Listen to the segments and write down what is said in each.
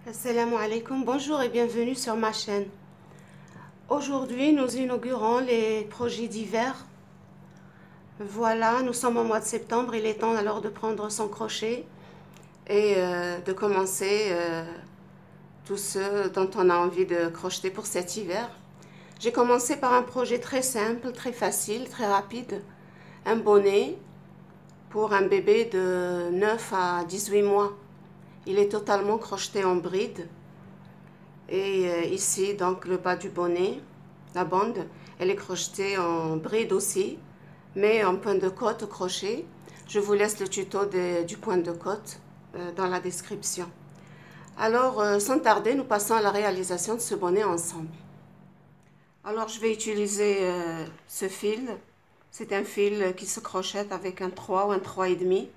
Assalamu alaikum, bonjour et bienvenue sur ma chaîne. Aujourd'hui, nous inaugurons les projets d'hiver. Voilà, nous sommes au mois de septembre, il est temps alors de prendre son crochet et de commencer tout ce dont on a envie de crocheter pour cet hiver. J'ai commencé par un projet très simple, très facile, très rapide. Un bonnet pour un bébé de 9 à 18 mois. Il est totalement crocheté en bride. Et ici, donc, le bas du bonnet, la bande, elle est crochetée en bride aussi, mais en point de côte au crochet. Je vous laisse le tuto du point de côte dans la description. Alors, sans tarder, nous passons à la réalisation de ce bonnet ensemble. Alors, je vais utiliser ce fil. C'est un fil qui se crochette avec un 3 ou un 3,5.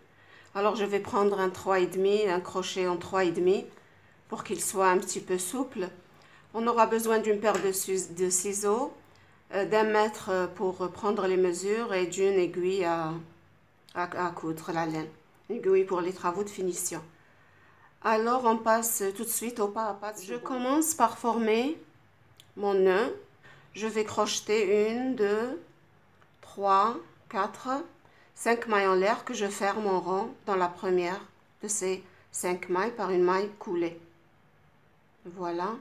Alors, je vais prendre un 3,5, un crochet en 3,5 pour qu'il soit un petit peu souple. On aura besoin d'une paire de ciseaux, d'un mètre pour prendre les mesures et d'une aiguille à coudre la laine. Une aiguille pour les travaux de finition. Alors, on passe tout de suite au pas à pas. Je commence par former mon nœud. Je vais crocheter 1, 2, 3, 4, 5 mailles en l'air que je ferme en rond dans la première de ces 5 mailles par une maille coulée. Voilà.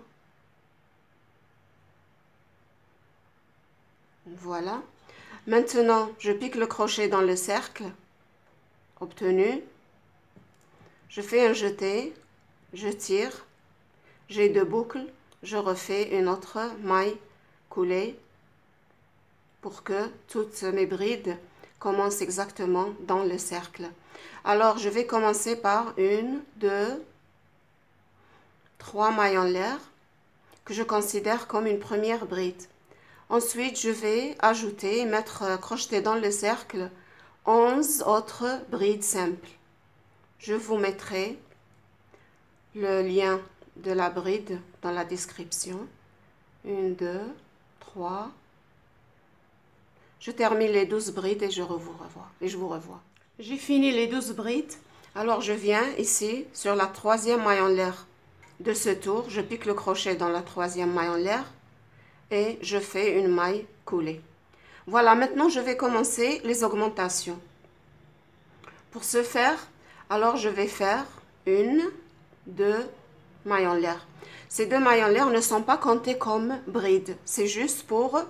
Voilà. Maintenant, je pique le crochet dans le cercle obtenu. Je fais un jeté, je tire, j'ai 2 boucles, je refais une autre maille coulée pour que toutes mes brides commencent exactement dans le cercle. Alors, je vais commencer par 1, 2, 3 mailles en l'air que je considère comme une première bride. Ensuite, je vais ajouter et mettre crocheté dans le cercle 11 autres brides simples. Je vous mettrai le lien de la bride dans la description. 1, 2, 3. Je termine les 12 brides et je vous revois. J'ai fini les 12 brides. Alors, je viens ici sur la 3e maille en l'air de ce tour. Je pique le crochet dans la 3e maille en l'air et je fais une maille coulée. Voilà, maintenant je vais commencer les augmentations. Pour ce faire, alors je vais faire 1, 2 mailles en l'air. Ces 2 mailles en l'air ne sont pas comptées comme brides, c'est juste pour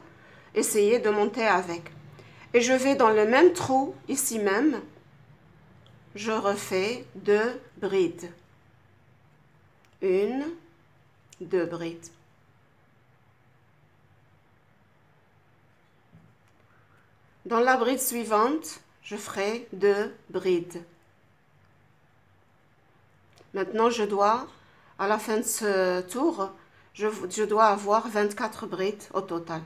essayer de monter avec. Et je vais dans le même trou, ici même, je refais 2 brides. 1, 2 brides. Dans la bride suivante, je ferai 2 brides. Maintenant, je dois, à la fin de ce tour, je dois avoir 24 brides au total.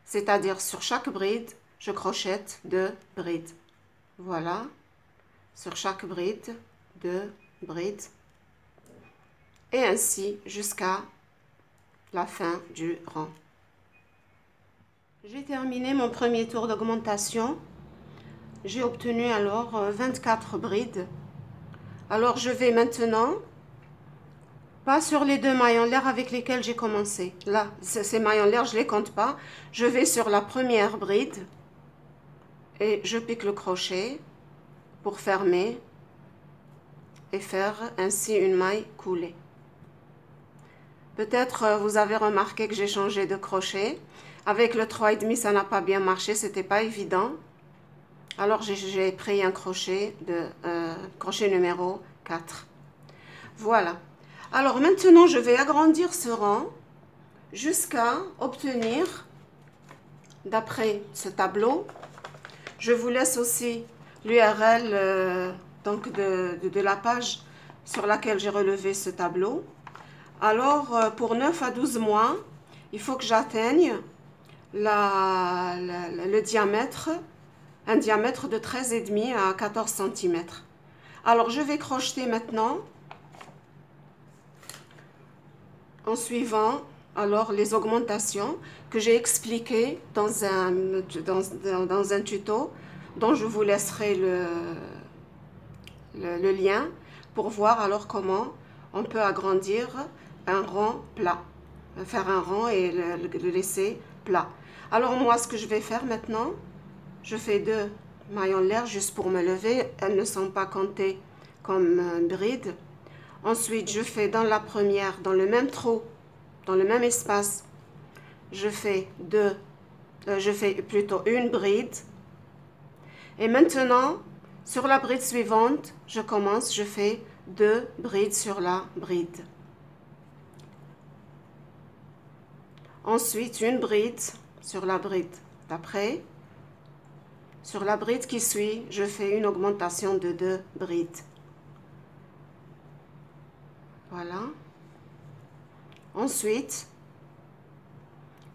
C'est-à-dire, sur chaque bride, je crochette 2 brides. Voilà. Sur chaque bride, 2 brides. Et ainsi jusqu'à la fin du rang. J'ai terminé mon premier tour d'augmentation. J'ai obtenu alors 24 brides. Alors je vais maintenant, pas sur les 2 mailles en l'air avec lesquelles j'ai commencé. Là, ces mailles en l'air, je ne les compte pas. Je vais sur la première bride et je pique le crochet pour fermer et faire ainsi une maille coulée. Peut-être vous avez remarqué que j'ai changé de crochet. Avec le 3,5, ça n'a pas bien marché, c'était pas évident. Alors j'ai pris un crochet crochet numéro 4. Voilà. Alors maintenant, je vais agrandir ce rang jusqu'à obtenir, d'après ce tableau, je vous laisse aussi l'URL donc de la page sur laquelle j'ai relevé ce tableau. Alors, pour 9 à 12 mois, il faut que j'atteigne le diamètre, un diamètre de 13,5 à 14 cm. Alors, je vais crocheter maintenant en suivant alors les augmentations que j'ai expliquées dans un tuto dont je vous laisserai le lien pour voir alors comment on peut agrandir un rond plat, faire un rond et le laisser plat. Alors moi, ce que je vais faire maintenant, je fais 2 mailles en l'air juste pour me lever. Elles ne sont pas comptées comme bride. Ensuite, je fais dans la première, dans le même trou, dans le même espace, je fais plutôt une bride. Et maintenant, sur la bride suivante, je fais 2 brides sur la bride. Ensuite, une bride sur la bride d'après. Sur la bride qui suit, je fais une augmentation de 2 brides. Voilà. Ensuite,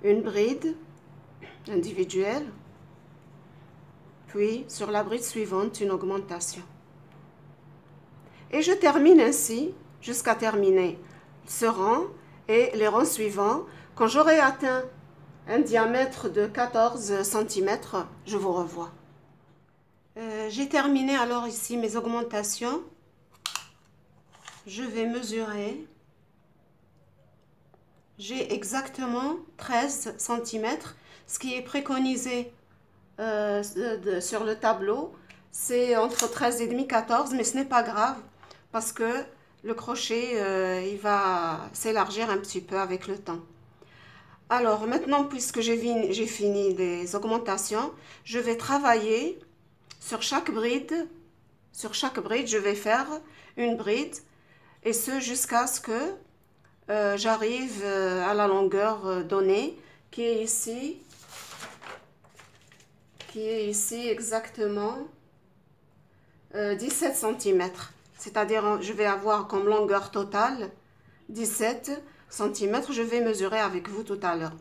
une bride individuelle. Puis, sur la bride suivante, une augmentation. Et je termine ainsi jusqu'à terminer ce rang et les rangs suivants. Quand j'aurai atteint un diamètre de 14 cm, je vous revois. J'ai terminé alors ici mes augmentations. Je vais mesurer. J'ai exactement 13 cm. Ce qui est préconisé sur le tableau, c'est entre 13,5 et 14, mais ce n'est pas grave parce que le crochet, il va s'élargir un petit peu avec le temps. Alors maintenant, puisque j'ai fini les augmentations, je vais travailler sur chaque bride. Sur chaque bride, je vais faire une bride, et ce jusqu'à ce que j'arrive à la longueur donnée, qui est ici exactement 17 cm. C'est-à-dire, je vais avoir comme longueur totale 17 cm. Je vais mesurer avec vous tout à l'heure.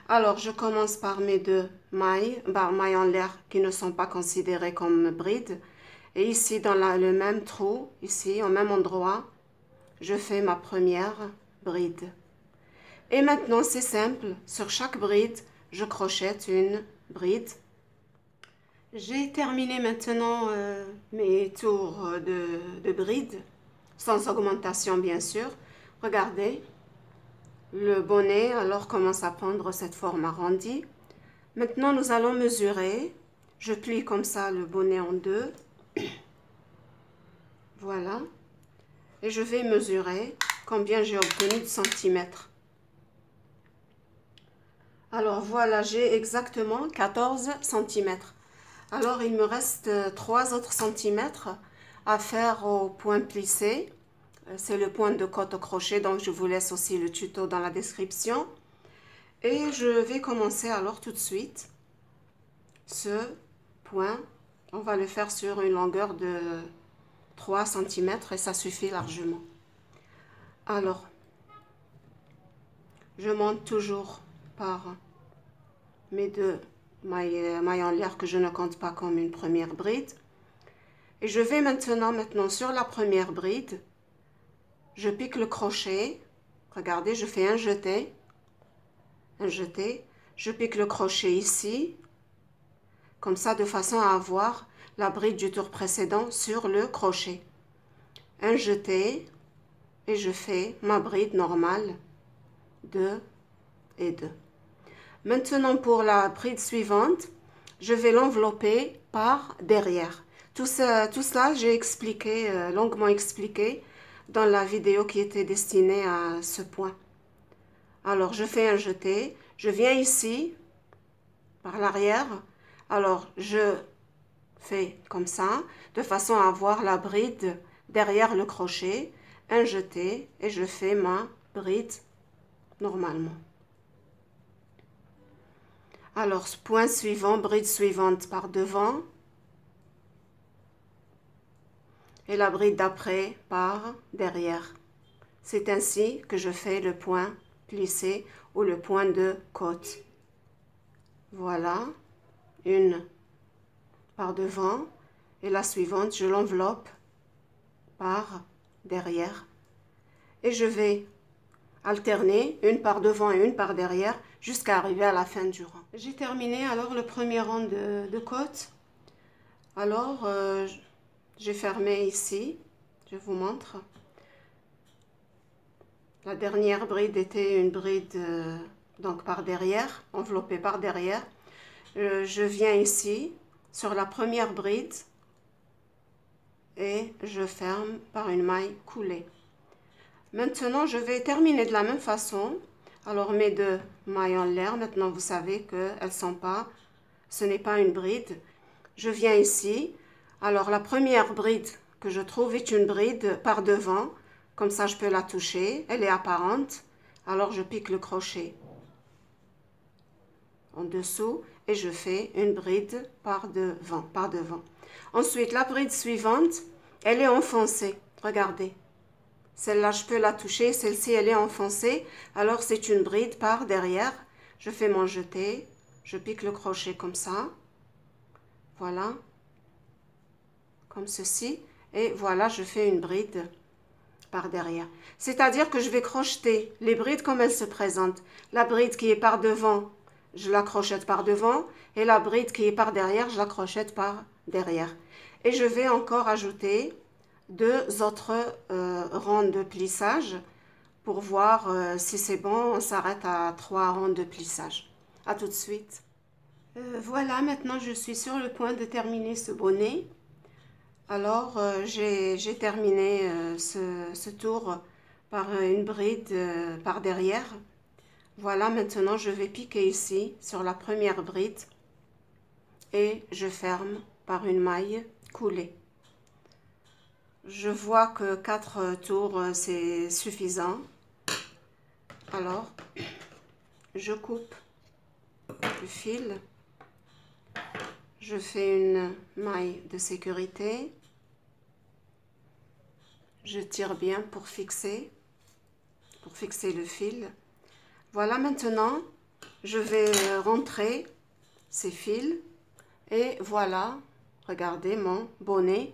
Alors, je commence par mes 2 mailles en l'air qui ne sont pas considérées comme brides. Et ici, dans le même trou, ici, au même endroit, je fais ma première bride. Et maintenant, c'est simple. Sur chaque bride, je crochette une bride. J'ai terminé maintenant mes tours de bride, sans augmentation bien sûr. Regardez, le bonnet alors commence à prendre cette forme arrondie. Maintenant, nous allons mesurer. Je plie comme ça le bonnet en 2. Voilà. Et je vais mesurer combien j'ai obtenu de centimètres. Alors voilà, j'ai exactement 14 cm. Alors il me reste 3 autres centimètres à faire au point plissé. C'est le point de côte au crochet, donc je vous laisse aussi le tuto dans la description. Et je vais commencer alors tout de suite ce point. On va le faire sur une longueur de 3 cm et ça suffit largement. Alors, je monte toujours par mes 2 mailles en l'air que je ne compte pas comme une première bride. Et je vais maintenant sur la première bride, je pique le crochet. Regardez, je fais un jeté, je pique le crochet ici, comme ça de façon à avoir la bride du tour précédent sur le crochet. Un jeté et je fais ma bride normale, 2 et 2. Maintenant, pour la bride suivante, je vais l'envelopper par derrière. Tout cela, j'ai expliqué, longuement expliqué dans la vidéo qui était destinée à ce point. Alors, je fais un jeté. Je viens ici, par l'arrière. Alors, je fais comme ça, de façon à avoir la bride derrière le crochet. Un jeté et je fais ma bride normalement. Alors, point suivant, bride suivante par devant. Et la bride d'après par derrière. C'est ainsi que je fais le point plissé ou le point de côte. Voilà, une par devant et la suivante, je l'enveloppe par derrière. Et je vais alterner une par devant et une par derrière jusqu'à arriver à la fin du rang. J'ai terminé alors le premier rang de côte. Alors, j'ai fermé ici, je vous montre. La dernière bride était une bride donc par derrière, enveloppée par derrière. Je viens ici sur la première bride et je ferme par une maille coulée. Maintenant, je vais terminer de la même façon. Alors, mes deux mailles en l'air, maintenant vous savez qu'elles sont pas, ce n'est pas une bride. Je viens ici. Alors, la première bride que je trouve est une bride par devant. Comme ça, je peux la toucher. Elle est apparente. Alors, je pique le crochet en dessous et je fais une bride par devant, Ensuite, la bride suivante, elle est enfoncée. Regardez. Celle-là, je peux la toucher. Celle-ci, elle est enfoncée. Alors, c'est une bride par derrière. Je fais mon jeté. Je pique le crochet comme ça. Voilà. Comme ceci. Et voilà, je fais une bride par derrière. C'est-à-dire que je vais crocheter les brides comme elles se présentent. La bride qui est par devant, je la crochette par devant. Et la bride qui est par derrière, je la crochette par derrière. Et je vais encore ajouter deux autres rangs de plissage pour voir si c'est bon. On s'arrête à 3 rangs de plissage. À tout de suite. Voilà, maintenant je suis sur le point de terminer ce bonnet. Alors j'ai terminé ce tour par une bride par derrière. Voilà, maintenant je vais piquer ici sur la première bride et je ferme par une maille coulée. Je vois que 4 tours, c'est suffisant. Alors, je coupe le fil. Je fais une maille de sécurité. Je tire bien pour fixer le fil. Voilà, maintenant, je vais rentrer ces fils. Et voilà, regardez mon bonnet.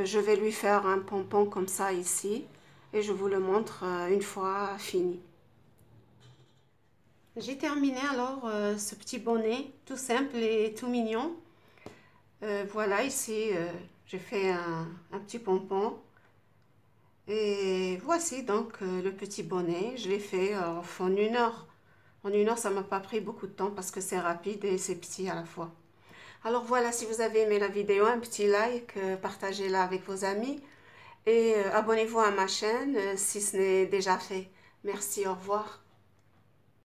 Je vais lui faire un pompon comme ça ici et je vous le montre une fois fini. J'ai terminé alors ce petit bonnet tout simple et tout mignon. Voilà, ici j'ai fait un petit pompon et voici donc le petit bonnet. Je l'ai fait en 1 heure. En 1 heure, ça m'a pas pris beaucoup de temps parce que c'est rapide et c'est petit à la fois. Alors voilà, si vous avez aimé la vidéo, un petit like, partagez-la avec vos amis et abonnez-vous à ma chaîne si ce n'est déjà fait. Merci, au revoir.